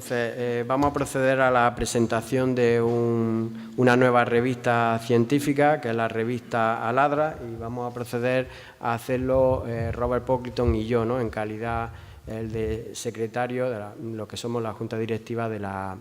entonces vamos a proceder a la presentación de una nueva revista científica, que es la revista Aladra, y vamos a proceder a hacerlo Robert Pocklington y yo, ¿no?, en calidad de secretario de lo que somos la junta directiva de la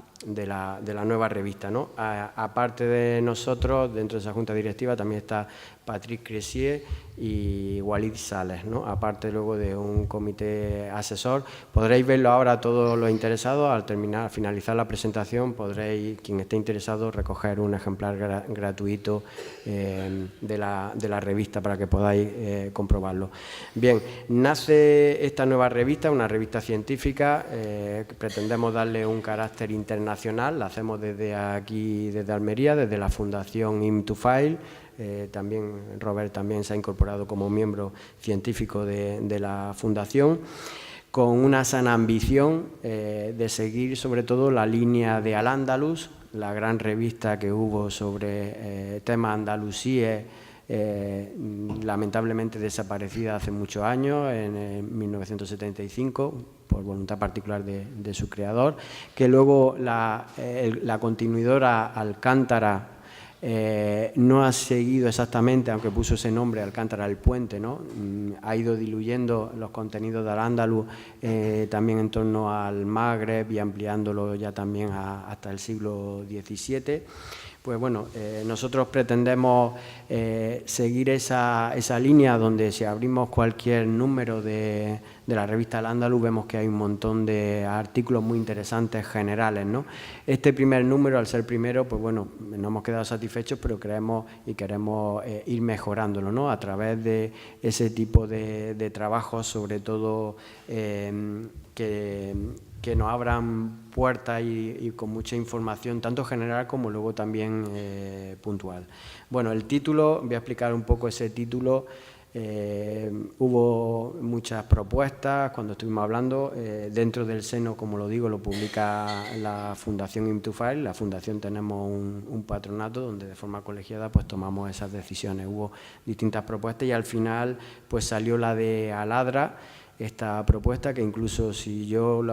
nueva revista, ¿no? Aparte de nosotros, dentro de esa junta directiva también está Patrick Cressier y Walid Sales, ¿no? Aparte luego de un comité asesor. Podréis verlo ahora todos los interesados. Al finalizar la presentación, podréis, quien esté interesado, recoger un ejemplar gratuito de la revista para que podáis comprobarlo. Bien, nace esta nueva revista, una revista científica. Pretendemos darle un carácter internacional. La hacemos desde aquí, desde Almería, desde la Fundación Im2File. También Robert también se ha incorporado como miembro científico de la Fundación, con una sana ambición de seguir sobre todo la línea de Al-Ándalus, la gran revista que hubo sobre temas andalusíes, lamentablemente desaparecida hace muchos años, en 1975, por voluntad particular de su creador, que luego la continuidora Alcántara no ha seguido exactamente, aunque puso ese nombre, Alcántara el Puente, ¿no? Ha ido diluyendo los contenidos de Al-Ándalus también en torno al Magreb y ampliándolo ya también hasta el siglo XVII. Pues bueno, nosotros pretendemos seguir esa línea donde si abrimos cualquier número de la revista Al-Ándalus vemos que hay un montón de artículos muy interesantes generales, ¿no? Este primer número, al ser primero, pues bueno, no hemos quedado satisfechos, pero creemos y queremos ir mejorándolo, ¿no? A través de ese tipo de trabajos, sobre todo que nos abran puertas y con mucha información, tanto general como luego también puntual. Bueno, el título, voy a explicar un poco ese título. Hubo muchas propuestas cuando estuvimos hablando. Dentro del seno, como lo digo, lo publica la Fundación Im2File. La Fundación tenemos un patronato donde de forma colegiada pues tomamos esas decisiones. Hubo distintas propuestas y al final pues salió la de Aladra, esta propuesta, que incluso si yo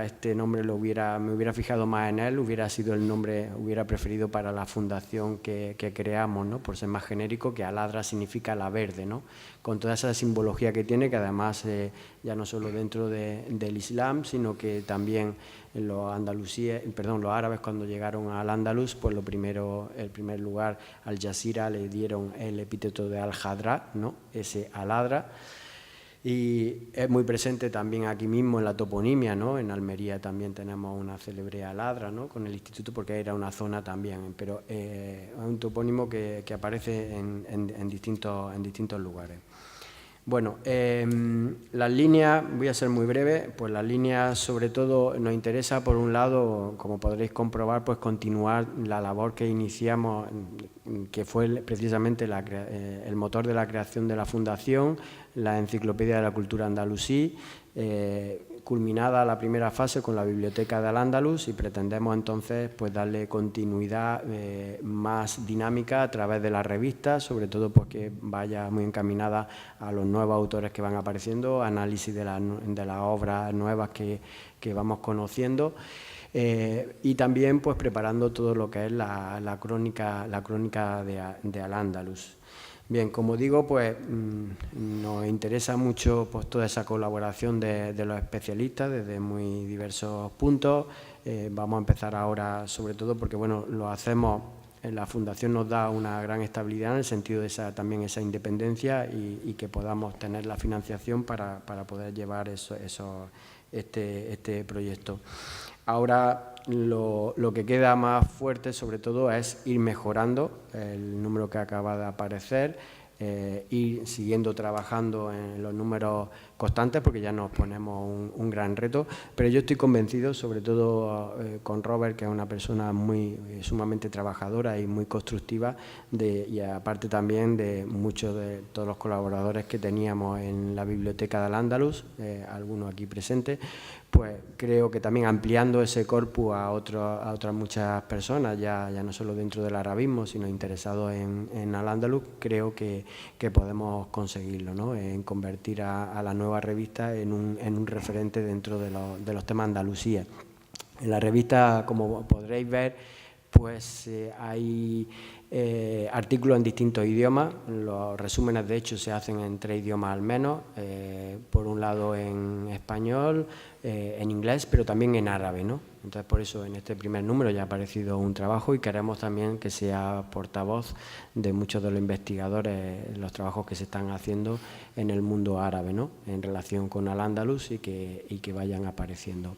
este nombre me hubiera fijado más en él, hubiera sido el nombre, hubiera preferido para la fundación que creamos, ¿no?, por ser más genérico, que Aladra significa la verde, ¿no?, con toda esa simbología que tiene, que además ya no solo dentro del Islam, sino que también los árabes, cuando llegaron al Andalus, pues el primer lugar, Al Jazeera, le dieron el epíteto de Al-Hadra, ¿no?, ese Aladra. Y es muy presente también aquí mismo en la toponimia, ¿no? En Almería también tenemos una célebre Aladra, ¿no?, con el instituto, porque era una zona también, pero es un topónimo que aparece en distintos lugares. Bueno, las líneas, voy a ser muy breve, pues las líneas sobre todo nos interesa, por un lado, como podréis comprobar, pues continuar la labor que iniciamos, que fue precisamente el motor de la creación de la Fundación, la Enciclopedia de la Cultura Andalusí, culminada la primera fase con la Biblioteca de Al-Ándalus, y pretendemos entonces pues darle continuidad más dinámica a través de la revista, sobre todo porque vaya muy encaminada a los nuevos autores que van apareciendo, análisis de las obras nuevas que vamos conociendo, y también pues preparando todo lo que es la crónica de Al-Ándalus. Bien, como digo, pues nos interesa mucho pues toda esa colaboración de los especialistas desde muy diversos puntos. Vamos a empezar ahora, sobre todo porque bueno, lo hacemos, la Fundación nos da una gran estabilidad en el sentido de también esa independencia y que podamos tener la financiación para poder llevar este proyecto. Ahora lo que queda más fuerte sobre todo es ir mejorando el número que acaba de aparecer, ir siguiendo trabajando en los números constantes, porque ya nos ponemos un gran reto, pero yo estoy convencido, sobre todo con Robert, que es una persona sumamente trabajadora y muy constructiva, y aparte también de muchos de todos los colaboradores que teníamos en la Biblioteca de Al-Ándalus, algunos aquí presentes, pues creo que también ampliando ese corpus a otras muchas personas, ya no solo dentro del arabismo, sino interesados en Al-Ándalus, creo que podemos conseguirlo, ¿no?, en convertir a la nueva revista en un referente dentro de los temas Andalusía. En la revista, como podréis ver, pues hay artículos en distintos idiomas. Los resúmenes, de hecho, se hacen en 3 idiomas al menos. Por un lado en español, en inglés, pero también en árabe, ¿no? Entonces, por eso en este primer número ya ha aparecido un trabajo y queremos también que sea portavoz de muchos de los investigadores, los trabajos que se están haciendo en el mundo árabe, ¿no? En relación con Al-Ándalus y que vayan apareciendo.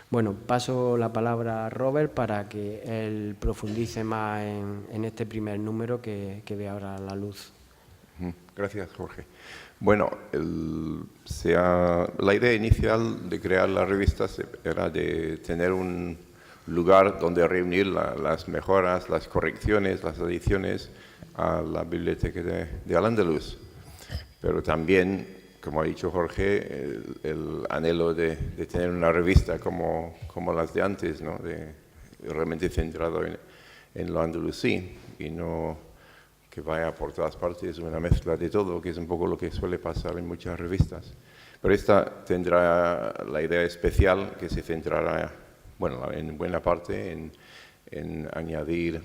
Bueno, paso la palabra a Robert para que él profundice más en este primer número que ve ahora la luz. Gracias, Jorge. Bueno, la idea inicial de crear la revista era de tener un lugar donde reunir las mejoras, las correcciones, las adiciones a la biblioteca de Al-Ándalus. Pero también, como ha dicho Jorge, el anhelo de tener una revista como las de antes, ¿no? Realmente centrado en lo andalusí y no que vaya por todas partes, una mezcla de todo, que es un poco lo que suele pasar en muchas revistas. Pero esta tendrá la idea especial que se centrará, bueno, en buena parte en añadir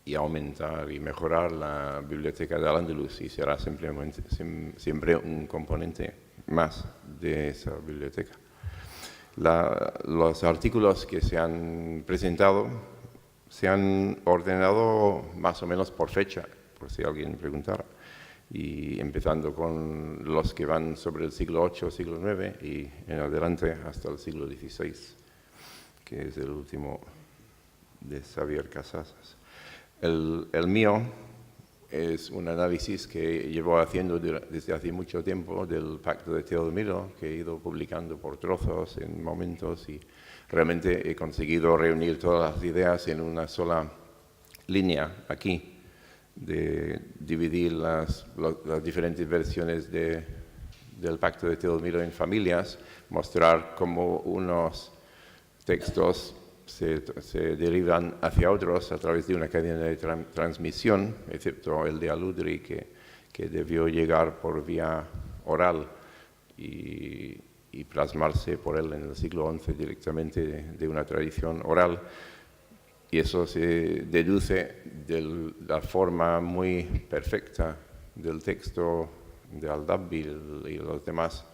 y aumentar y mejorar la biblioteca de Al-Ándalus y será siempre un componente más de esa biblioteca. Los artículos que se han presentado se han ordenado más o menos por fecha, por si alguien preguntara, y empezando con los que van sobre el siglo VIII, siglo IX y en adelante hasta el siglo XVI, que es el último de Xavier Casasas. El mío es un análisis que llevo haciendo desde hace mucho tiempo del Pacto de Teodomiro, que he ido publicando por trozos en momentos y realmente he conseguido reunir todas las ideas en una sola línea aquí, de dividir las diferentes versiones del Pacto de Teodomiro en familias, mostrar cómo unos textos se derivan hacia otros a través de una cadena de transmisión, excepto el de Aludri, que debió llegar por vía oral y plasmarse por él en el siglo XI directamente de una tradición oral. Y eso se deduce de la forma muy perfecta del texto de Al-Dabbi y los demás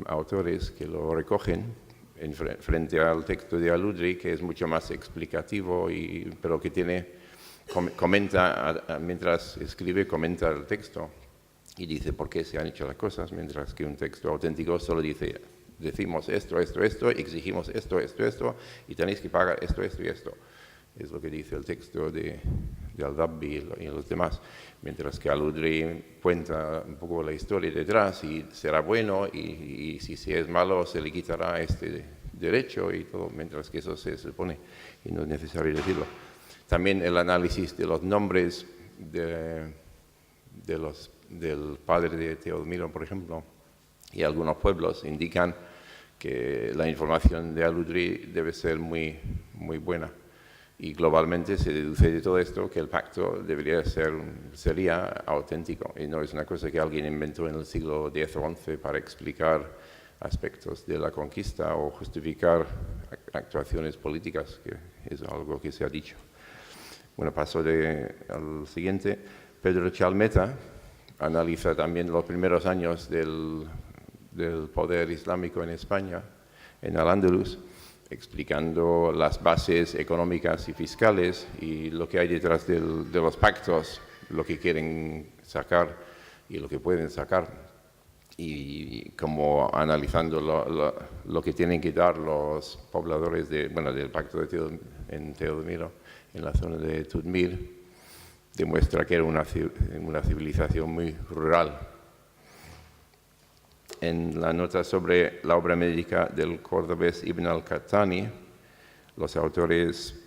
autores que lo recogen frente al texto de Aludri, que es mucho más explicativo, pero que comenta, mientras escribe, comenta el texto y dice por qué se han hecho las cosas, mientras que un texto auténtico solo decimos esto, exigimos esto, y tenéis que pagar esto y esto. Es lo que dice el texto de Al-Dabbi y los demás, mientras que Aludri cuenta un poco la historia detrás y será bueno y si es malo se le quitará este derecho y todo, mientras que eso se supone y no es necesario decirlo. También el análisis de los nombres del padre de Teodomiro, por ejemplo, y algunos pueblos indican que la información de Aludri debe ser muy, muy buena. Y globalmente se deduce de todo esto que el pacto sería auténtico y no es una cosa que alguien inventó en el siglo X o XI para explicar aspectos de la conquista o justificar actuaciones políticas, que es algo que se ha dicho. Bueno, paso al siguiente. Pedro Chalmeta analiza también los primeros años del poder islámico en España, en Al-Ándalus, explicando las bases económicas y fiscales y lo que hay detrás de los pactos, lo que quieren sacar y lo que pueden sacar, y como analizando lo que tienen que dar los pobladores del pacto en Teodomiro, en la zona de Tudmir, demuestra que era una civilización muy rural. En la nota sobre la obra médica del cordobés Ibn al-Qahtani, los autores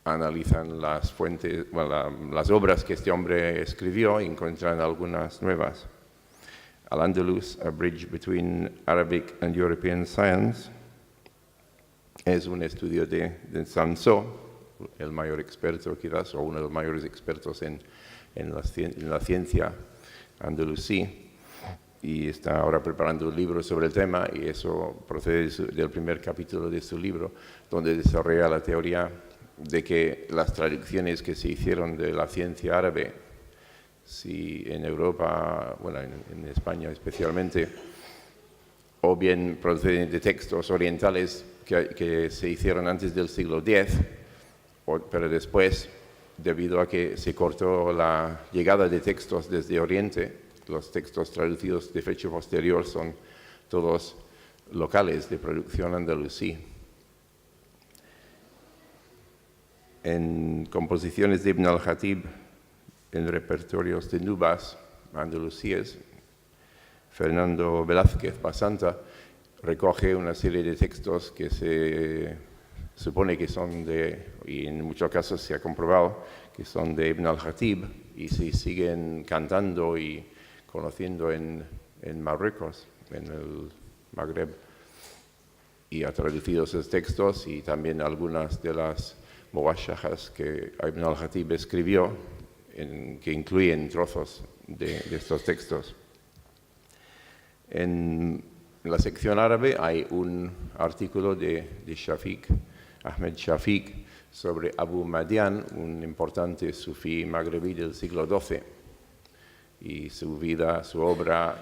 analizan las fuentes, las obras que este hombre escribió y encuentran algunas nuevas. Al-Ándalus, A Bridge Between Arabic and European Science, es un estudio de Samso, el mayor experto quizás, o uno de los mayores expertos en la ciencia andalusí. y está ahora preparando un libro sobre el tema, y eso procede del primer capítulo de su libro, donde desarrolla la teoría de que las traducciones que se hicieron de la ciencia árabe, si en Europa, bueno, en España especialmente, o bien proceden de textos orientales que se hicieron antes del siglo X, pero después, debido a que se cortó la llegada de textos desde Oriente, los textos traducidos de fecha posterior son todos locales de producción andalusí. En composiciones de Ibn al-Khatib, en repertorios de nubas andalusíes, Fernando Velázquez Basanta recoge una serie de textos que se supone que son y en muchos casos se ha comprobado que son de Ibn al-Khatib, y se siguen cantando y conociendo en Marruecos, en el Magreb, y ha traducido esos textos y también algunas de las muwashajas que Ibn al-Khatib escribió, que incluyen trozos de estos textos. En la sección árabe hay un artículo de Shafiq, Ahmed Shafiq, sobre Abu Madian, un importante sufí magrebí del siglo XII, y su vida, su obra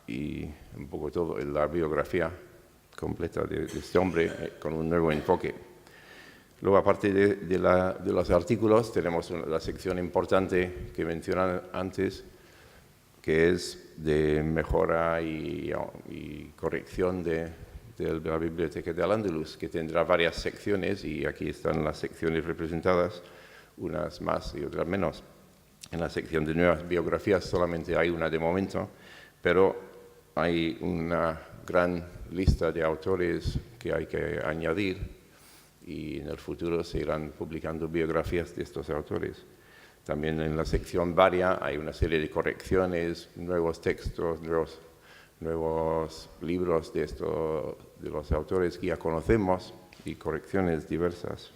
y un poco todo, la biografía completa de este hombre con un nuevo enfoque. Luego, aparte de los artículos, tenemos la sección importante que mencioné antes, que es de mejora y corrección de la Biblioteca de Al-Ándalus, que tendrá varias secciones, y aquí están las secciones representadas, unas más y otras menos. En la sección de nuevas biografías solamente hay una de momento, pero hay una gran lista de autores que hay que añadir, y en el futuro se irán publicando biografías de estos autores. También en la sección varia hay una serie de correcciones, nuevos textos, nuevos libros de los autores que ya conocemos, y correcciones diversas.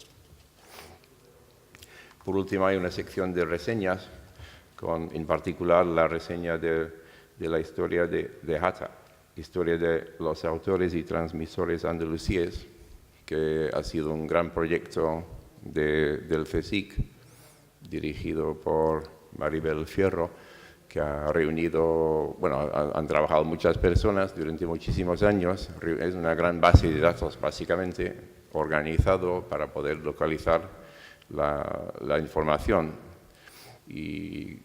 Por último, hay una sección de reseñas, en particular la reseña de la historia de Hatta, historia de los autores y transmisores andalusíes, que ha sido un gran proyecto del CSIC, dirigido por Maribel Fierro, que ha reunido, bueno, han trabajado muchas personas durante muchísimos años. Es una gran base de datos, básicamente, organizado para poder localizar la información. Y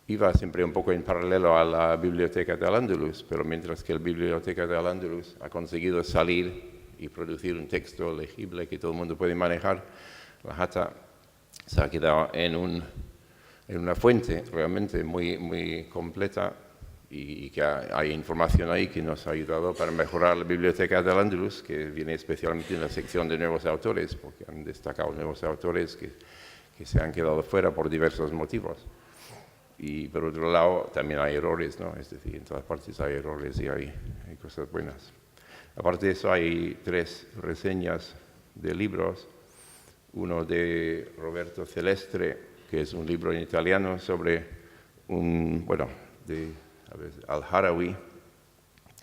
iba siempre un poco en paralelo a la Biblioteca de Al-Ándalus, pero mientras que la Biblioteca de Al-Ándalus ha conseguido salir y producir un texto legible que todo el mundo puede manejar, la Hatta se ha quedado en una fuente realmente muy, muy completa, y que hay información ahí que nos ha ayudado para mejorar la Biblioteca de Al-Ándalus, que viene especialmente en la sección de nuevos autores, porque han destacado nuevos autores que se han quedado fuera por diversos motivos. Y por otro lado, también hay errores, ¿no? Es decir, en todas partes hay errores y hay cosas buenas. Aparte de eso, hay 3 reseñas de libros. Uno de Roberto Celestre, que es un libro en italiano sobre Al-Harawi,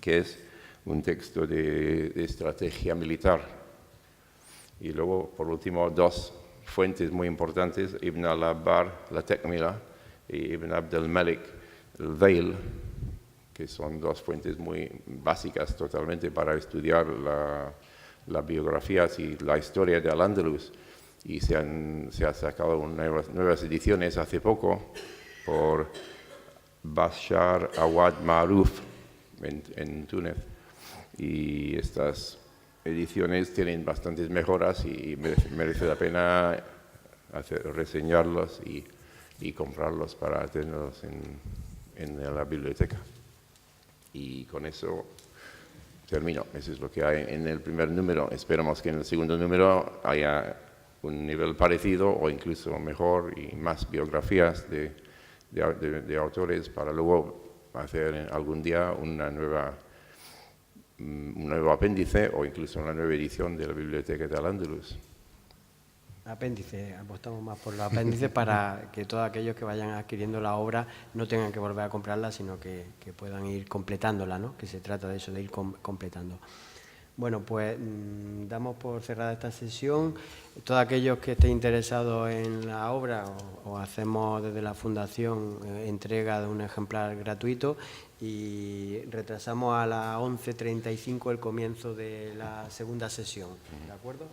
que es un texto de estrategia militar. Y luego, por último, 2 fuentes muy importantes, Ibn al-Abbar, la Tekmila, y Ibn Abd al-Malik, el Veil, que son 2 fuentes muy básicas totalmente para estudiar la biografía y la historia de Al-Ándalus. Y se ha sacado nuevas ediciones hace poco por Bashar Awad Maruf en Túnez. Y estas ediciones tienen bastantes mejoras y merece la pena reseñarlos y comprarlos para tenerlos en la biblioteca. Y con eso termino. Eso es lo que hay en el primer número. Esperamos que en el segundo número haya un nivel parecido o incluso mejor, y más biografías de autores, para luego hacer algún día un nuevo apéndice o incluso una nueva edición de la Biblioteca de Al-Ándalus. Apéndice, apostamos más por los apéndices para que todos aquellos que vayan adquiriendo la obra no tengan que volver a comprarla, sino que puedan ir completándola, ¿no? Que se trata de eso, de ir completando. Bueno, pues damos por cerrada esta sesión. Todos aquellos que estén interesados en la obra, o hacemos desde la Fundación entrega de un ejemplar gratuito, y retrasamos a las 11:35 el comienzo de la segunda sesión. ¿De acuerdo?